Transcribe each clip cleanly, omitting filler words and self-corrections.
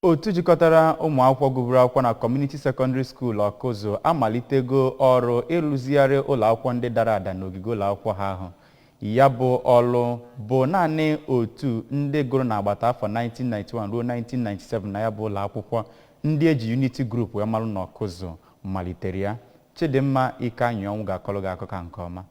Otu jikọtara ụmụ akwụkwọ gụburu akwụkwọ na Community Secondary School Awkuzu amalitego ọrụ ịrụzigharị ụlọ akwụkwọ ndị dara ada n'ogige ụlọ akwụkwọ ha ahụ. Ya bụ ọrụ bụ naanị otu ndị gụrụ n'agbata afọ 1991 ruo 1997 na ya bụ ụlọ akwụkwọ ndị eji Unity Group wee malụ n'Awkuzu malitere ya. Chidimma Ikanyonwu ga-akọrọ gị akụkọ nke ọma.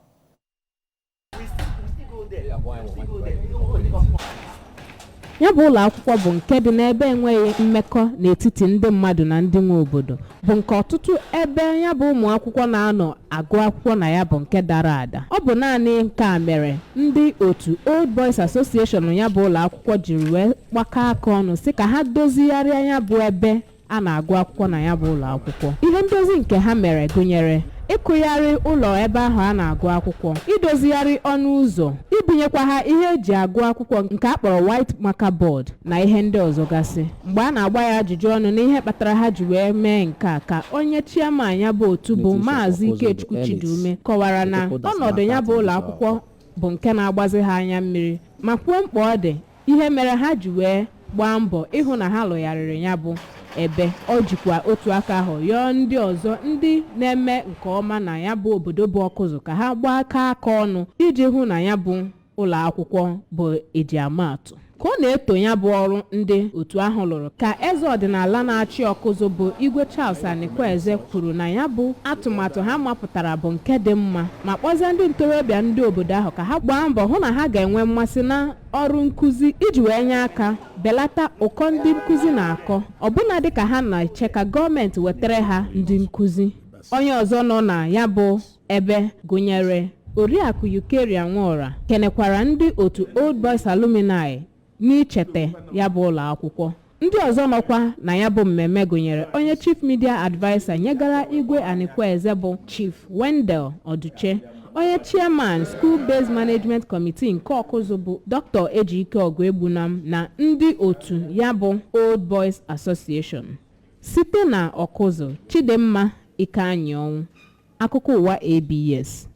Ya bụ ụlọ akwụkwọ bụ nke dị n'ebe enweghị mmekọ n'etiti ndị mmadụ na ndị nwe obodo, bụ nke ọtụtụ ebe ya bụ ụmụ akwụkwọ na-anọ agụ akwụkwọ na ya bụ nke dara ada. Ọ bụ naanị nke a mere ndị otu Old Boys Association ya bụ ụlọ akwụkwọ jiri wee gbakọ aka ọnụ sị ka ha dozigharịa ya bụ ebe a na-agụ akwụkwọ na ya bụ ụlọ akwụkwọ. Ihe ndozi nke ha mere gụnyere ịkụgharị ụlọ ebe ahụ a na-agụ akwụkwọ, idozigharị ọnụ ụzọ, ibinyekwa ha ihe eji agụ akwụkwọ nke a kpọrọ white marker board na ihe ndị ọzọ gasị. Mgbe a na-agba ya ajụjụ ọnụ n'ihe kpatara ha ji wee mee nke a, ka onye chairman ya bụ otu bụ Maazị Ikechukwu Chidume kọwara na ọnọdụ ya bụ ụlọ akwụkwọ bụ nke na-agbazi ha anya mmiri ma kwuo mkpa ọ dị ihe mere ha ji wee gbaa mbọ ịhụ na ha lụgharịrị ya bụ ebe. Ọ jikwa otu aka ahụ yọọ ndị ọzọ ndị na-eme nke ọma na ya bụ obodo bụ Awkuzu ka ha gbaa aka ọnụ iji hụ na ya bụ ụlọ akwụkwọ bụ ejiamaatụ. Ka ọ na-eto ya bụ ọrụ ndị otu ahụ lụrụ, ka eze ọdịnala na-achị Awkuzu bụ Igwe Charles Anikweze kwuru na ya bụ atụmatụ ha mapụtara bụ nke dị mma ma kpọzie ndị ntorobịa ndị obodo ahụ ka ha gbaa mbọ hụ na ha ga-enwe mmasị na ọrụ nkụzi iji wee nye aka belata ụkọ ndị nkụzi na-akọ, ọbụna dịka ha na-eche ka gọọmenti wetara ha ndị nkụzi. Onye ọzọ nọ na ya bụ ebe gụnyere Oriakụ Yukeria Nwaora kenekwara ndị otu Old Boys Alumni n'ichete ya bụ ụlọ akwụkwọ. Ndị ọzọ nọkwa na ya bụ mmemme gụnyere onye Chief Media Advisor nyegara Igwe Anikweze bụ Chief Wendell Oduche, onye Chairman School Based Management Committee nke Awkuzu bụ Dr. Ejike Ogwegbunam na ndị otu ya bụ Old Boys Association. Site na Awkuzu, Chidimma Ikanyonwu, akụkọ ụwa ABS.